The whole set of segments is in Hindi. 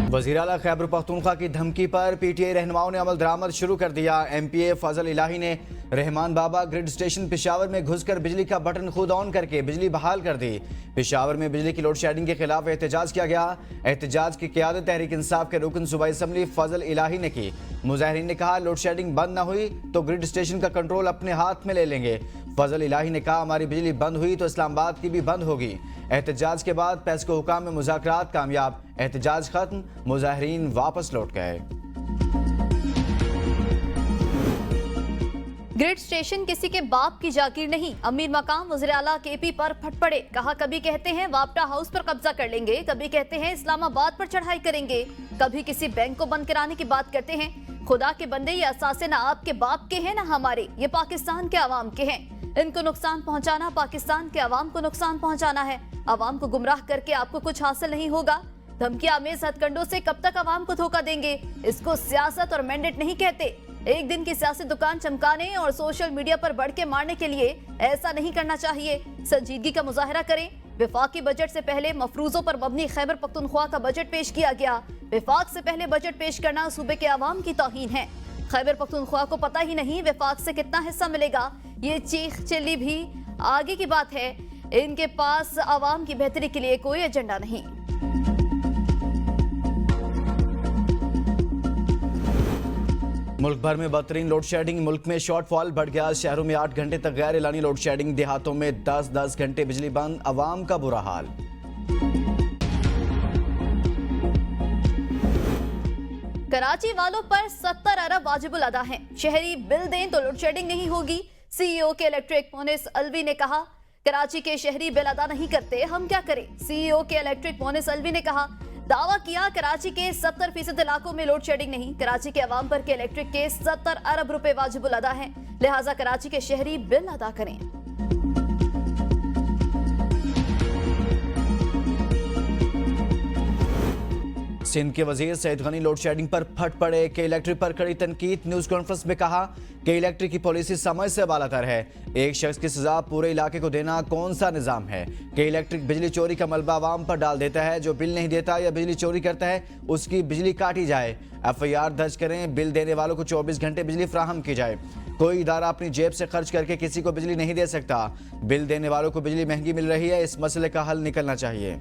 वज़ीर आला खैबर पख्तूनख्वा की धमकी पर पीटीआई रहनुमाओं ने अमल दरामद शुरू कर दिया। एमपीए फजल इलाही ने रहमान बाबा ग्रिड स्टेशन पेशावर में घुसकर बिजली का बटन खुद ऑन करके बिजली बहाल कर दी। पेशावर में बिजली की लोड शेडिंग के खिलाफ एहतजाज किया गया। एहतजाज की क़यादत तहरीक इंसाफ के रुकन सूबाई असम्बली फजल इलाही ने की। मुजाहिरीन ने कहा लोड शेडिंग बंद न हुई तो ग्रिड स्टेशन का कंट्रोल अपने हाथ में ले लेंगे। फजल इलाही ने कहा हमारी बिजली बंद हुई तो इस्लामाबाद की भी बंद होगी। एहतजाज के बाद पेस्को हुकाम में मुज़ाकरात कामयाब, एहतजाज खत्म, मुजाहिरीन वापस लौट गए। ग्रिड स्टेशन किसी के बाप की जागीर नहीं, अमीर मकाम वज़ीर आला केपी पर फट पड़े। कहा कभी कहते हैं वापटा हाउस पर कब्जा कर लेंगे, कभी कहते हैं इस्लामाबाद पर चढ़ाई करेंगे, कभी किसी बैंक को बंद कराने की बात करते हैं। खुदा के बंदे ये असासे ना आपके बाप के हैं ना हमारे, ये पाकिस्तान के अवाम के हैं। इनको नुकसान पहुंचाना पाकिस्तान के अवाम को नुकसान पहुंचाना है। अवाम को गुमराह करके आपको कुछ हासिल नहीं होगा। धमकी आमेज हथकंडों से कब तक अवाम को धोखा देंगे? इसको सियासत और मैंडेट नहीं कहते। एक दिन की सियासी दुकान चमकाने और सोशल मीडिया पर बढ़ के मारने के लिए ऐसा नहीं करना चाहिए। संजीदगी का मुजाहरा करें। विफाकी बजट से पहले मफरूजों पर मबनी खैबर पख्तूनख्वा का बजट पेश किया गया। विफाक से पहले बजट पेश करना सूबे के अवाम की तौहीन है। खैबर पख्तूनख्वा को पता ही नहीं विफाक से कितना हिस्सा मिलेगा। ये चीख चिल्ली भी आगे की बात है। इनके पास अवाम की बेहतरी के लिए कोई एजेंडा नहीं। मुल्क भर में बदतरीन लोड शेडिंग, मुल्क में शॉर्टफॉल बढ़ गया। शहरों में 8 घंटे तक गैर एलानी लोड शेडिंग, देहातों में 10-10 घंटे बिजली बंद, अवाम का बुरा हाल। कराची वालों पर 70 अरब वाजिबुल अदा है। शहरी बिल दें तो लोड शेडिंग नहीं होगी। सीईओ के इलेक्ट्रिक मोनिस अलवी ने कहा कराची के शहरी बिल अदा नहीं करते, हम क्या करें। सीईओ के इलेक्ट्रिक मोनिस अलवी ने कहा दावा किया कराची के 70% इलाकों में लोड शेडिंग नहीं। कराची के अवाम पर के इलेक्ट्रिक के 70 अरब रुपए वाजिबुल अदा है, लिहाजा कराची के शहरी बिल अदा करें। सिंध के वजीर सईद गनी लोड शेडिंग पर फट पड़े। के इलेक्ट्रिक पर कड़ी तनकीद। न्यूज कॉन्फ्रेंस में कहा कि इलेक्ट्रिक की पॉलिसी समझ से बालातर है। एक शख्स की सजा पूरे इलाके को देना कौन सा निजाम है। के इलेक्ट्रिक बिजली चोरी का मलबा आवाम पर डाल देता है। जो बिल नहीं देता या बिजली चोरी करता है उसकी बिजली काटी जाए। FIR दर्ज करें। बिल देने वालों को 24 घंटे बिजली फ्राहम की जाए। कोई इदारा अपनी जेब से खर्च करके किसी को बिजली नहीं दे सकता। बिल देने वालों को बिजली महंगी मिल रही है, इस मसले का हल निकलना चाहिए।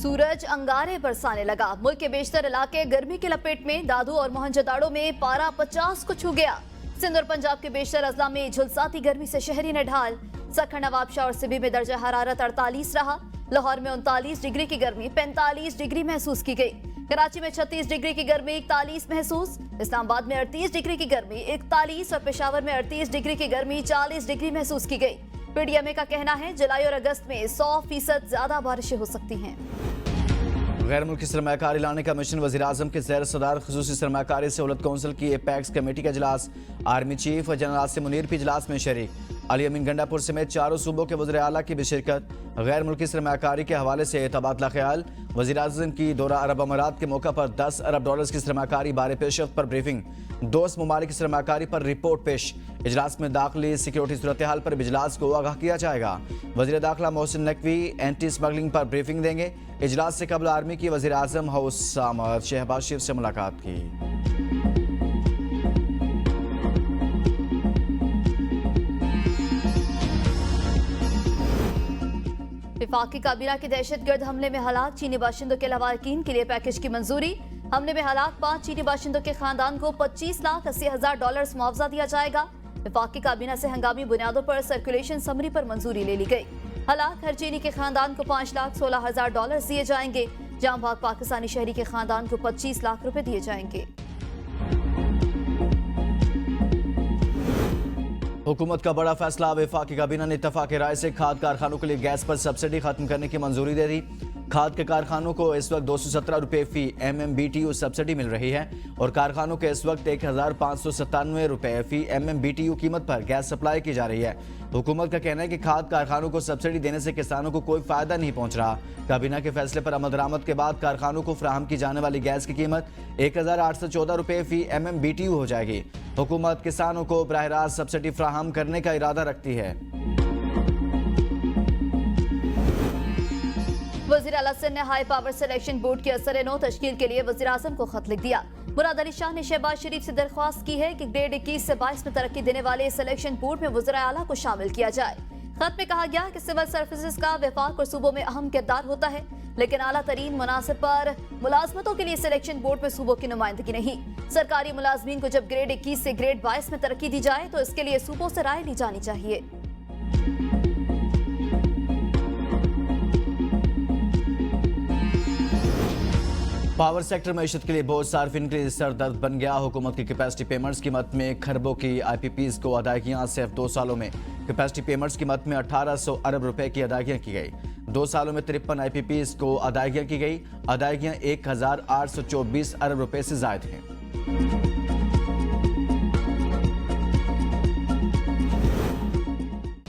सूरज अंगारे बरसाने लगा। मुल्क के बेशतर इलाके गर्मी की लपेट में। दादू और मोहनजोदाड़ो में पारा 50 को छू गया। सिंध और पंजाब के बेशतर अजला में झुलसाती गर्मी से शहरी ने ढाल। सखर, नवाबशाह और सिबी में दर्जा हरारत 48 रहा। लाहौर में 39 डिग्री की गर्मी 45 डिग्री महसूस की गई। कराची में 36 डिग्री की गर्मी 41 महसूस। इस्लामाबाद में 38 डिग्री की गर्मी 41 और पेशावर में 38 डिग्री की गर्मी 40 डिग्री महसूस की गई। PDMA का कहना है जुलाई और अगस्त में 100% ज्यादा बारिशें हो सकती हैं। गैर मुल्की सरमाकारी लाने का मिशन वज़ीर आज़म के ज़ेर सदार खुसूसी सरमाकारी सहूलत कौंसिल की एपेक्स कमेटी का इजलास। Army chief general Asim Munir भी इजलास में शरीक। अली अमीन गंडापुर समेत चारों सूबों के वज़ीर आला की भी शिरकत। गैर मुल्की सरमाकारी के हवाले से तबादला ख्याल। वज़ीर आज़म की दौरा अरब अमारात के मौका पर 10 अरब डॉलर्स की सरमाकारी बारे पेशरफ्त पर ब्रीफिंग। दोस्त ममालिक की सरमाकारी पर रिपोर्ट पेश। इजलास में दाखिली सिक्योरिटी सूरत हाल पर इजलास को आगाह किया जाएगा। वज़ीर दाखिला मोहसिन नकवी एंटी स्मगलिंग पर ब्रीफिंग देंगे। इजलास से कबल आर्मी की वज़ीर आज़म हाउस सामद शहबाज शरीफ से मुलाकात की। विफाकी काबीना के दहशतगर्द हमले में हलाक चीनी बाशिंदों के लवाकिन के लिए पैकेज की मंजूरी। हमले में हलाक 5 चीनी बाशिंदों के खानदान को 25,80,000 डॉलर मुआवजा दिया जाएगा। विफाकी काबीना से हंगामी बुनियादों पर सर्कुलेशन समरी पर मंजूरी ले ली गई। हलाक हर चीनी के खानदान को 5,16,000 डॉलर दिए जाएंगे। जाम भाग पाकिस्तानी शहरी के खानदान को 25 लाख रुपए दिए जाएंगे। हुकूमत का बड़ा फैसला। वफाकी काबीना ने इत्तफाक राय से खाद कारखानों के लिए गैस पर सब्सिडी खत्म करने की मंजूरी दे दी। खाद के कारखानों को इस वक्त 217 रुपये फी MMBTU सब्सिडी मिल रही है और कारखानों के इस वक्त 1,597 रुपये फी MMBTU कीमत पर गैस सप्लाई की जा रही है। हुकूमत का कहना है कि खाद कारखानों को सब्सिडी देने से किसानों को कोई फायदा नहीं पहुंच रहा। काबीना के फैसले पर अमल दरामद के बाद कारखानों को फराहम की जाने वाली गैस की कीमत 1,814 रुपये फी MMBTU हो जाएगी। हुकूमत किसानों को बराह रास्त सब्सिडी फराहम करने का इरादा रखती है। वजीर आला सिंध ने हाई पावर सिलेक्शन बोर्ड के असर-ए-नौ तश्कील के लिए वजीर आजम को खत लिख दिया। मुराद अली शाह ने शहबाज शरीफ से दरख्वास्त की है कि ग्रेड 21 से 22 में तरक्की देने वाले सिलेक्शन बोर्ड में वज़ीर आला को शामिल किया जाए। खत में कहा गया कि सिविल सर्विसेज का वफाक और सूबों में अहम किरदार होता है, लेकिन आला तरीन मुनासिब पर मुलाजमतों के लिए सिलेक्शन बोर्ड में सूबों की नुमाइंदगी नहीं। सरकारी मुलाजमीन को जब ग्रेड 21 से ग्रेड 22 में तरक्की दी जाए तो इसके लिए सूबों से राय ली जानी चाहिए। पावर सेक्टर मईशत के लिए बोझ सार्फिन के लिए सरदर्द बन गया। हुकूमत की कैपेसिटी पेमेंट्स की मद में खरबों की IPPs को अदायगियां सिर्फ 2 सालों में कैपेसिटी पेमेंट्स की मद में 1800 अरब रुपए की अदायगियां की गई। 2 सालों में 53 IPPs को अदायगियां की गई। अदायगियां 1824 अरब रुपए से जायद हैं।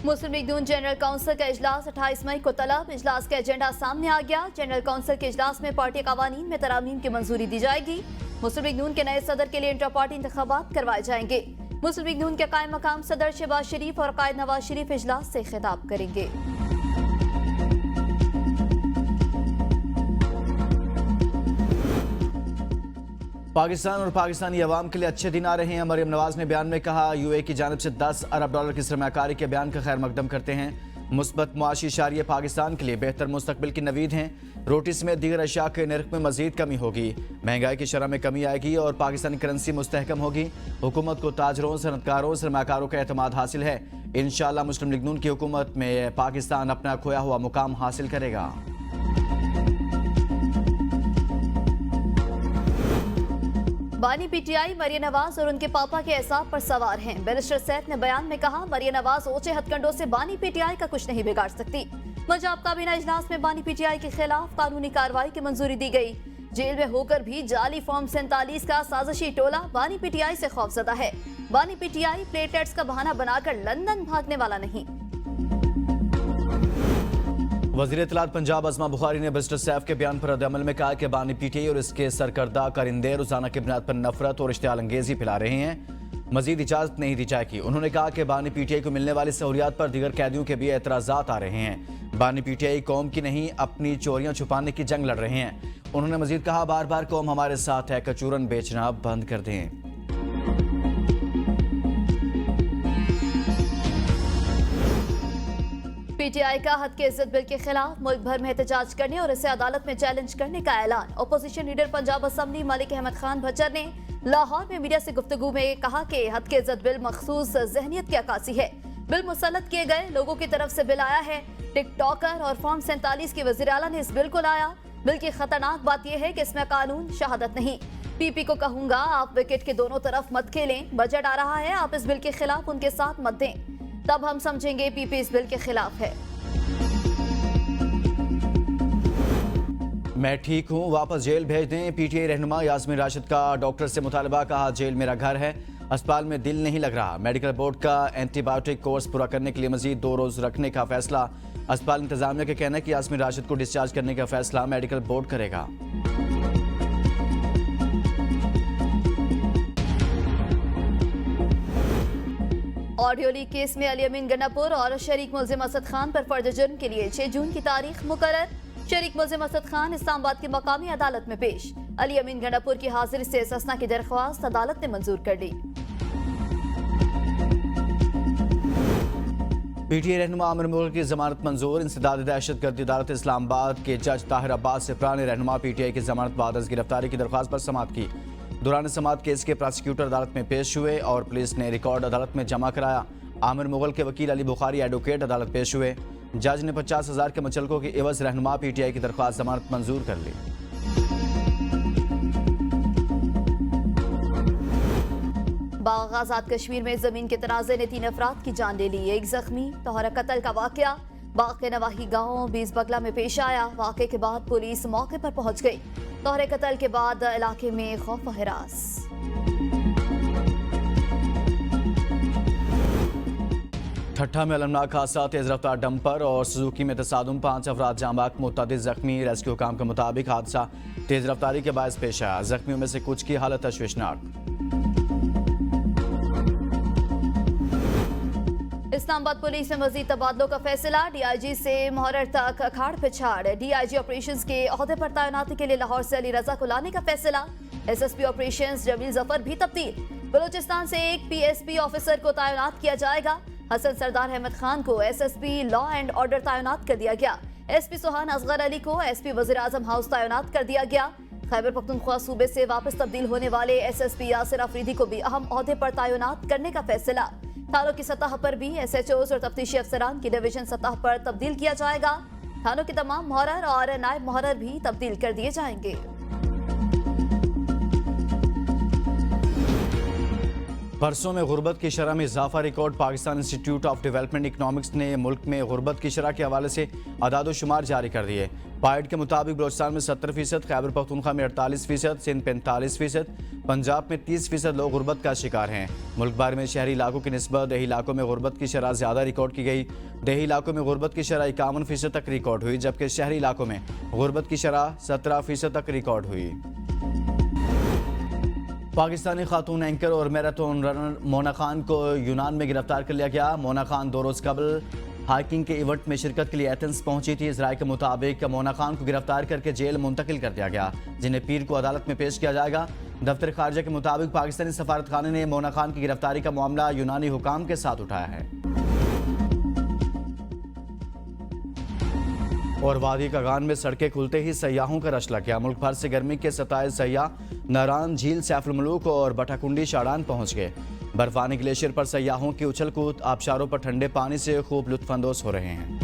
मुस्लिम लीग नून जनरल काउंसिल का इजलास 28 मई को तलब। इजलास का एजेंडा सामने आ गया। जनरल काउंसिल के इजलास में पार्टी कवानीन में तरामीम की मंजूरी दी जाएगी। मुस्लिम लीग नून के नए सदर के लिए इंटर पार्टी इंतखाबात करवाए जाएंगे। मुस्लिम लीग नून के कायम मकाम सदर शहबाज शरीफ और कायद नवाज शरीफ इजलास से खिताब करेंगे। पाकिस्तान और पाकिस्तानी अवाम के लिए अच्छे दिन आ रहे हैं। मरियम नवाज ने बयान में कहा, UAE की जानिब से 10 अरब डॉलर की सरमायाकारी के बयान का खैर मकदम करते हैं। मुस्बत मुआशी इशारिये पाकिस्तान के लिए बेहतर मुस्तकबिल की नवीद हैं। रोटी समेत दीगर अशिया के नर्ख में मजीद कमी होगी। महंगाई की शरह में कमी आएगी और पाकिस्तानी करेंसी मुस्तहकम होगी। हुकूमत को ताजरों, सनतकारों, सरमायाकारों का एतमाद हासिल है। इंशाअल्लाह मुस्लिम लीग नून की हुकूमत में पाकिस्तान अपना खोया हुआ मुकाम हासिल करेगा। बानी PTI मरियम नवाज और उनके पापा के एहसाब पर सवार हैं। बैरिस्टर सैफ ने बयान में कहा, मरियम नवाज ऊंचे हथकंडों से बानी PTI का कुछ नहीं बिगाड़ सकती। पंजाब काबीना इजलास में बानी PTI के खिलाफ कानूनी कार्रवाई की मंजूरी दी गई। जेल में होकर भी जाली फॉर्म 47 का साजिशी टोला बानी PTI से खौफजदा है। बानी PTI प्लेटलेट्स का बहाना बनाकर लंदन भागने वाला नहीं। वज़ीर इत्तलात पंजाब अज़मा बुखारी ने बैरिस्टर सैफ के बयान पर रद्द-ए-अमल में कहा कि बानी PTI और इसके सरकर्दा कारिंदे रोजाना की बुनियाद पर नफरत और इश्तिआल अंगेजी फैला रहे हैं। मजीद इजाजत नहीं दी जाएगी। उन्होंने कहा कि बानी PTI को मिलने वाली सहूलियात पर दीगर कैदियों के भी एतराजात आ रहे हैं। बानी PTI कौम की नहीं, अपनी चोरियां छुपाने की जंग लड़ रहे हैं। उन्होंने मजीद कहा, बार बार कौम हमारे साथ है, कचूरन बेचना बंद कर दें। PTI का हद के इज्जत बिल के खिलाफ मुल्क भर में एहतजाज करने और इसे अदालत में चैलेंज करने का ऐलान। Opposition leader Punjab assembly Malik Ahmad Khan Bhachar ने लाहौर में मीडिया से गुफ्तगू में कहा कि हद के इज्जत बिल मखसूस जहनियत की अक्कासी है। बिल मुसल्लत किए गए लोगों की तरफ से बिल आया है। टिकटॉकर और फॉर्म 47 के वज़ीर आला ने इस बिल को लाया। बिल की खतरनाक बात यह है कि इसमें कानून शहादत नहीं। PP को कहूंगा, आप विकेट के दोनों तरफ मत खेलें। बजट आ रहा है, आप इस बिल के खिलाफ उनके साथ मत दें, तब हम समझेंगे PP इस बिल के खिलाफ है। मैं ठीक हूँ, वापस जेल भेज दें। PTI रहनुमा यास्मीन राशिद का डॉक्टर से मुतालबा। कहा, जेल मेरा घर है, अस्पताल में दिल नहीं लग रहा। मेडिकल बोर्ड का एंटीबायोटिक कोर्स पूरा करने के लिए मजीद 2 रोज रखने का फैसला। अस्पताल इंतजामिया का कहना है कि यास्मीन राशिद को डिस्चार्ज करने का फैसला मेडिकल बोर्ड करेगा। ऑडियो लीक केस में अली अमीन गंडापुर और शरीक मुल्जिम असद खान पर फर्द जुर्म के लिए 6 जून की तारीख मुकर्रर। शरीक मुल्जिम असद खान इस्लामाबाद की मकामी अदालत में पेश। अली अमीन गंडापुर की हाजिरी से इस्तना की दरख्वास्त अदालत ने मंजूर कर ली। PTI रहनुमा आमिर मुगल की जमानत मंजूर। इंसदाद दहशतगर्दी अदालत इस्लामाबाद के जज ताहिर अब्बास से पुराने रहनुमा PTI की जमानत बाद अज़ गिरफ्तारी की दरख्वास्त पर समाअत की। दौरान समाअत केस के प्रोसिक्यूटर अदालत में पेश हुए और पुलिस ने रिकॉर्ड अदालत में जमा कराया। आमिर मुगल के वकील अली बुखारी एडवोकेट अदालत पेश हुए। जज ने 50,000 के मुचलकों की एवज रहनुमा PTI की दरख्वास्त जमानत मंजूर कर ली। बाग आजाद कश्मीर में जमीन के तनाजे ने 3 अफराद की जान ले ली, 1 जख्मी। तोहरा कत्ल का वाकया बाग के नवाही गांव 20 बगला में पेश आया। वाकये के बाद पुलिस मौके पर पहुंच गई। तोहरे कत्ल के बाद इलाके में खौफ व हिरास। ठट्ठा में अलमनाक हादसा, तेज रफ्तार डंपर और सुजुकी में तसादुम, 5 अफराद जांबाक, मुतअद्दिद जख्मी। रेस्क्यू काम के मुताबिक हादसा तेज रफ्तारी के बायस पेश आया। जख्मियों में से कुछ की हालत तशवीशनाक। इस्लामाबाद पुलिस में मजीद तबादलों का फैसला, डीआईजी से मुहर्रर तक अखाड़ पिछाड़। डीआईजी ऑपरेशंस के ओहदे पर तैनाती के लिए लाहौर से अली रजा को लाने का फैसला। एसएसपी ऑपरेशंस जमील जफर भी तब्दील। बलूचिस्तान से एक पीएसपी ऑफिसर को तैनात किया जाएगा। हसन सरदार अहमद खान को एसएसपी लॉ एंड ऑर्डर तैनात कर दिया गया। एसपी सुहान असगर अली को एसपी वजीर आजम हाउस तैनात कर दिया गया। खैबर पख्तूनख्वा सूबे से वापस तब्दील होने वाले एसएसपी यासिर अफरीदी को भी अहम ओहदे पर तैनात करने का फैसला। थानों की सतह पर भी एसएचओज और तफ्तीशी अफसरान की डिवीजन सतह पर तब्दील किया जाएगा। थानों के तमाम मुहर्रर और नायब मुहर्रर भी तब्दील कर दिए जाएंगे। बरसों में गुर्बत की शरह में इजाफा record. Pakistan institute of development economics ने मुल्क में गुर्बत की शरह के हवाले से अदाद-ओ-शुमार जारी कर दिए। पाइड के मुताबिक बलूचिस्तान में 70%, खैबर पख्तूनख्वा में 48%, सिंध 45%, पंजाब में 30% लोग गुर्बत का शिकार हैं। मुल्क भर में शहरी इलाकों की निस्बत देही इलाकों में गुर्बत की शरह ज़्यादा रिकॉर्ड की गई। देही इलाकों में गुर्बत की शरह 51% तक रिकॉर्ड हुई, जबकि शहरी इलाकों में गुर्बत की शरह 17% तक रिकॉर्ड हुई। पाकिस्तानी खातून एंकर और मैराथन रनर मोना खान को यूनान में गिरफ्तार कर लिया गया। मोना खान 2 रोज़ कबल हाइकिंग के इवेंट में शिरकत के लिए एथेंस पहुंची थी। इसराइल के मुताबिक मोना खान को गिरफ्तार करके जेल मुंतकिल कर दिया गया, जिन्हें पीर को अदालत में पेश किया जाएगा। दफ्तर खारजा के मुताबिक पाकिस्तानी सफारतखाने ने मोना खान की गिरफ्तारी का मामला यूनानी हुकाम के साथ उठाया है। और वादी कागान में सड़कें खुलते ही सयाहों का रश लग गया। मुल्क भर से गर्मी के 27 सयाह नारान झील, सैफुल मलूक और बटाकुंडी शाडान पहुंच गए। बर्फानी ग्लेशियर पर सयाहों की उछल कूद, आबशारों पर ठंडे पानी से खूब लुत्फानंदोज हो रहे हैं।